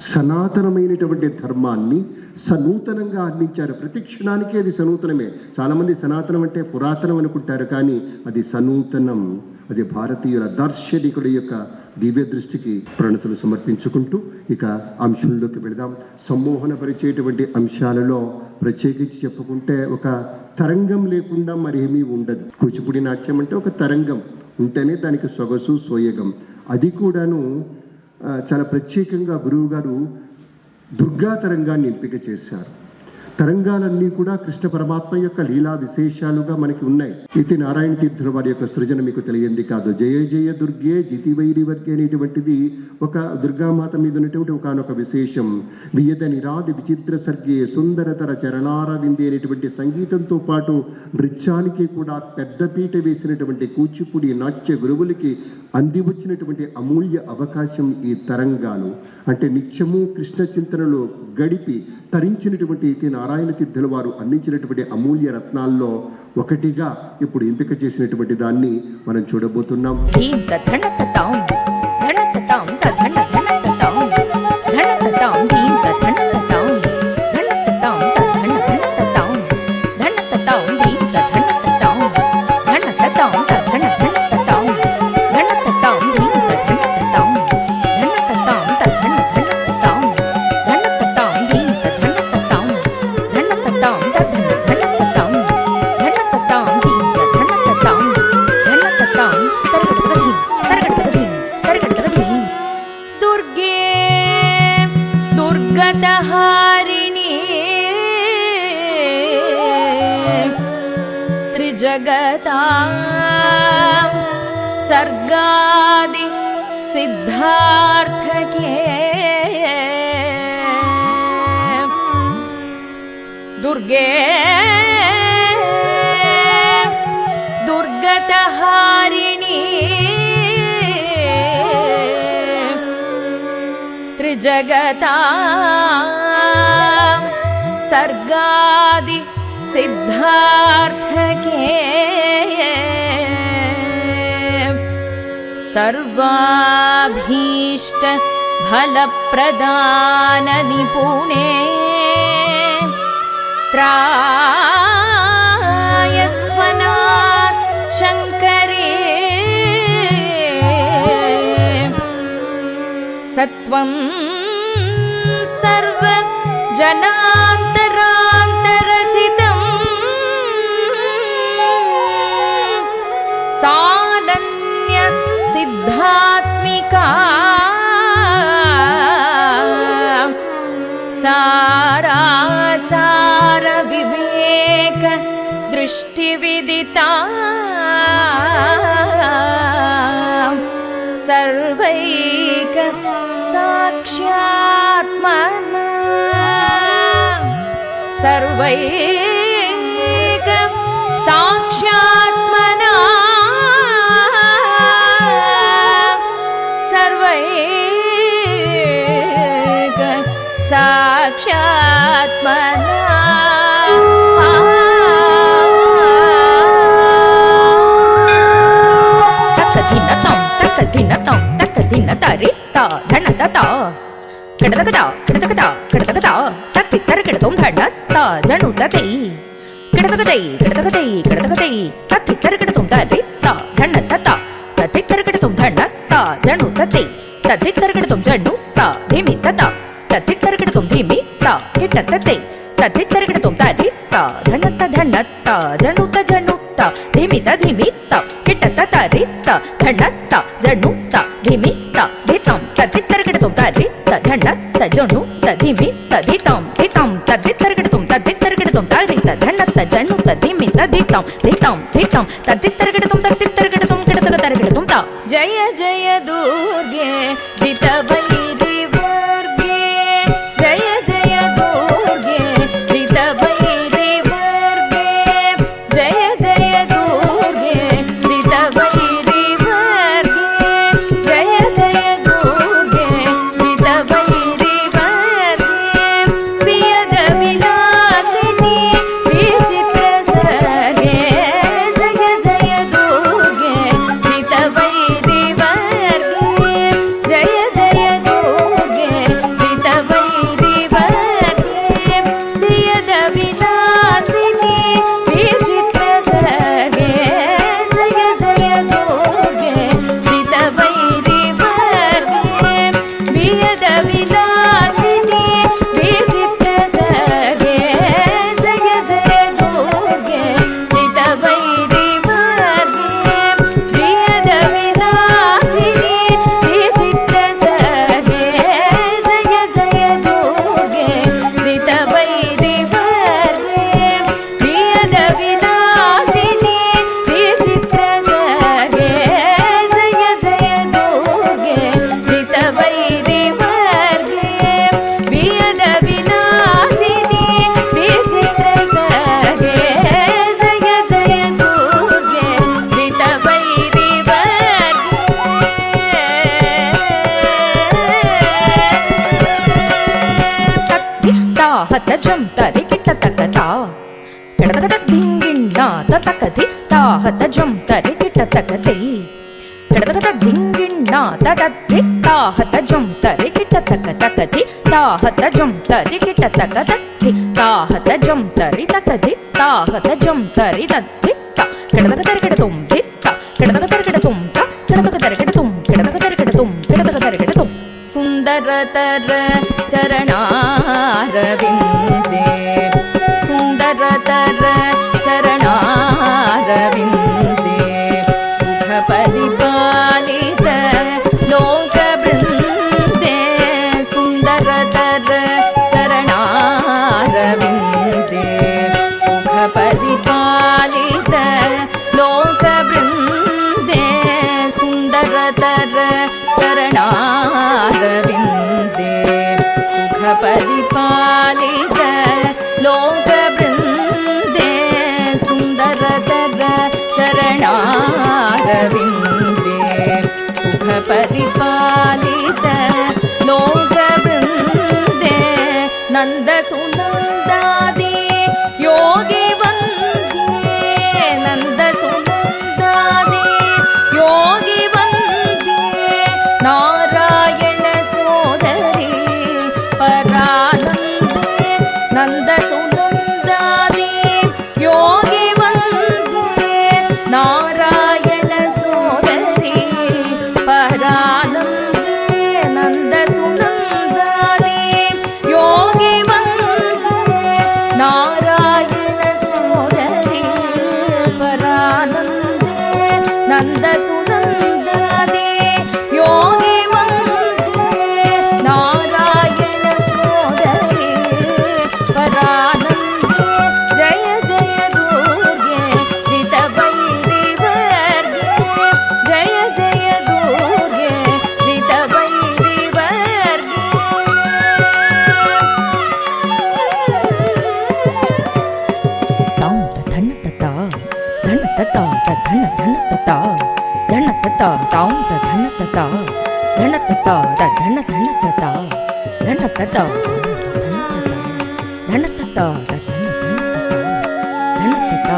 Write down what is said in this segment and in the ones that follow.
సనాతనమైనటువంటి ధర్మాన్ని సనూతనంగా అందించారు. ప్రతి క్షణానికి అది సనూతనమే. చాలామంది సనాతనం అంటే పురాతనం అనుకుంటారు, కానీ అది సనూతనం. అది భారతీయుల దార్శనికుడి యొక్క దివ్య దృష్టికి ప్రణతులు సమర్పించుకుంటూ ఇక అంశంలోకి వెళదాం. సమ్మోహనపరిచేటువంటి అంశాలలో ప్రత్యేకించి చెప్పుకుంటే ఒక తరంగం లేకుండా మరేమీ ఉండదు. కూచిపూడి నాట్యం అంటే ఒక తరంగం ఉంటేనే దానికి సొగసు సోయగం. అది కూడాను చాలా ప్రత్యేకంగా గురువు గారు దుర్గా తరంగాన్ని ఎంపిక చేశారు. తరంగాలన్నీ కూడా కృష్ణ పరమాత్మ యొక్క లీలా విశేషాలుగా మనకి ఉన్నాయి. ఇది నారాయణ తీర్థుల వారి యొక్క సృజన మీకు తెలియంది కాదు. జయ జయ దుర్గే జితివైరి వర్గే అనేటువంటిది ఒక దుర్గామాత మీద ఉన్నటువంటి ఒకనొక విశేషం. వియద నిరాది విచిత్ర సర్గే సుందరతర చరణార వింది అనేటువంటి సంగీతంతో పాటు నృత్యానికి కూడా పెద్దపీట వేసినటువంటి కూచిపూడి నాట్య గురువులకి అందివచ్చినటువంటి అమూల్య అవకాశం ఈ తరంగాలు. అంటే నిత్యము కృష్ణ చింతనలో గడిపి తరించినటువంటి ఇది నారాయణ తీర్థుల వారు అందించినటువంటి అమూల్య రత్నాల్లో ఒకటిగా ఇప్పుడు ఎంపిక చేసినటువంటి దాన్ని మనం చూడబోతున్నాం. त्रिजगता सर्गादि सिद्धार्थके दुर्गे दुर्गतहारिणी त्रिजगता सर्गादि सिद्धार्थके सर्वाभीष्ट फलप्रदान निपुणे त्रायस्वना शङ्करे सत्वं सर्व जनान्तरान्तरचितं सानन्य सिद्धात्मिका सारासार विवेक दृष्टिविदिता सर्वैक साक्ष्यात्मना सर्वैक साक्ष्यात्मना सर्वैक साक्ष्यात्मना तत्तदिनतं तत्तदिनतरिता धनदता कडदगदा कडदगदा कडदगदा तत्तित्तरकिडतुं धनत्ता जनुतते कडदगदै कडदगदै कडदगदै तत्तित्तरकिडतुं तरिता धनदता तत्तित्तरकिडतुं धनत्ता जनुतते तत्तित्तरकिडतुं जनुता धिमितता तत्तित्तरकिडतुं धिमिता किटतते तत्तित्तरकिडतुं तरिता धनत्ता धनत्ता जनुत जनुता धिमिता धिमिता किटत तरिता धनत्ता जनुता धिमिता धितं तत्तित्तरकिडतुं तरिता धनत्ता जनुता धिमिता धितं धितं तत्तित्तरकिडतुं तरिता धनत्ता जनुता धिमिता धितं धितं धितं तत्तित्तरकिडतुं किटतरकिडतुं ता जय जय दुर्गे जितवैरि वर्गे जय जय दुर्गे जितवैरि वर्गे जय जय दुर्गे जितवैरि वर्गे जय जय दुर्गे जितवैरि वर्गे प्रियद विलासिनी विचित्र सर्गे जय जय జం తరికిట తకతా కడతకట దింగిణ్ణాత తకతి తాహత జం తరికిట తకతి కడతకట దింగిణ్ణాత తత్తి తాహత జం తరికిట తక తకతి తాహత జం తరికిట తక తత్తి తాహత జం తరి తకతి తాహత జం తరి తత్తి కడతక తరికిట తుం తిత్త కడతక తరికిట తుం త కడతక తరికిట తుం కడతక తరికిట తుం కడతక తరికిట తుం సుందరతర చరణారవిందే సుందరతర చరణారవిందే సుఖ పరిపాలిత లోక బృందే సుందరతర చరణారవిందే సుఖ పరిపాలిత లోక బృందే సుందరతర చరణారవిందే సుఖ పరిపాలిత లోక బృందే సుందరతర చరణారవిందే సుఖ పరిపాలిత లోక బృందే నంద సునందాది యోగి వందే నంద సునందాది యోగి వందే నారాయణ సోదరి పరానందే నంద సునందాది యోగి వందే నారాయణ సోదరి పరానందే నంద సునందాది యోగి వందే నారాయణ సోదరి పరానందే నంద సునందాది యోగి వందే నారాయణ సోదరి పరానందే జయ జయ దుర్గే జిత భైరి వర్గే జయ జయ దుర్గే జిత భైరి వర్గే తాం ధన తతా ధన తతా ధన ధన తతా ధన తతా తాం ధన తతా ధన తతా ధన ధన తతా ధన తతా ధన తతా ధన తతా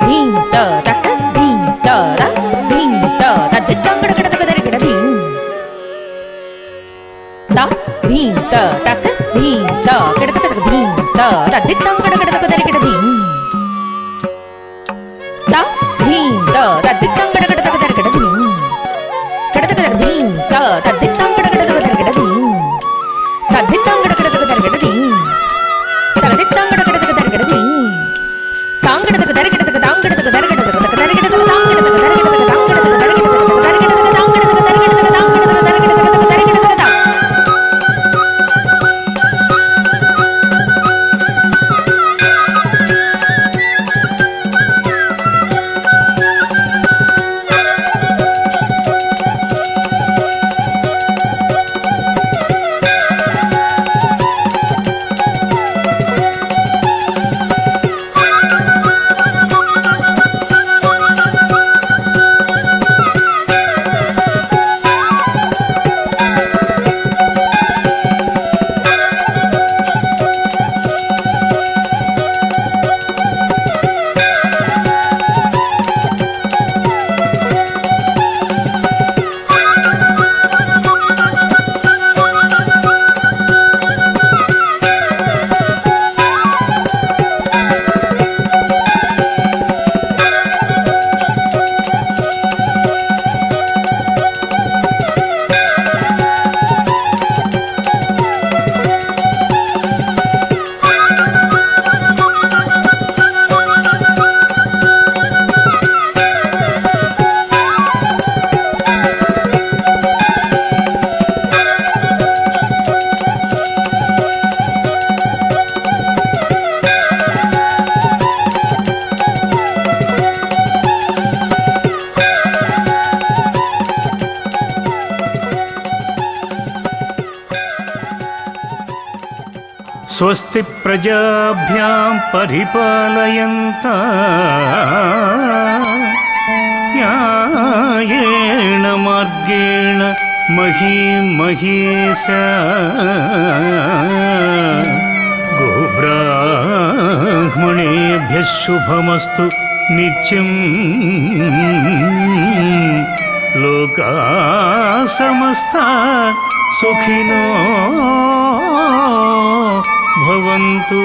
ధీం త తక ధీం త ర ధీం త తది తంగడ కడ తక దరి కడ ధీం త ధీం త తక ధీం త కడ తక తక ధీం త తది తంగడ కడ తక దరి కడ ధీం త ధీం త తది తంగడ కడ తక దరి కడ ధీం కడ తక తక ధీం త తది తంగడ కడ తక దరి కడ ధీం తది తంగడ కడ తక దరి కడ ధీం తది తంగడ కడ తక దరి కడ ధీం தாங்கடதுக்கு தரகிடதுக்கு தாங்கடதுக்கு தரகிடதுக்கு தரகிடதுக்கு தாங்கடதுக்கு தரகிடதுக்கு தாங்கடதுக்கு தரகிடதுக்கு தரகிடதுக்கு தாங்கடதுக்கு தரகிடதுக்கு தாங்கடதுக்கு தரகிடதுக்கு தரகிடதுக்கு தா స్వస్తి ప్రజాభ్యాం పరిపాలయంతాం న్యాయేణ మార్గేణ మహీం మహీషాः గోబ్రాహ్మణేభ్యः శుభమస్తు నిత్యం లోకాः సమస్తాः సుఖినో భవంతు.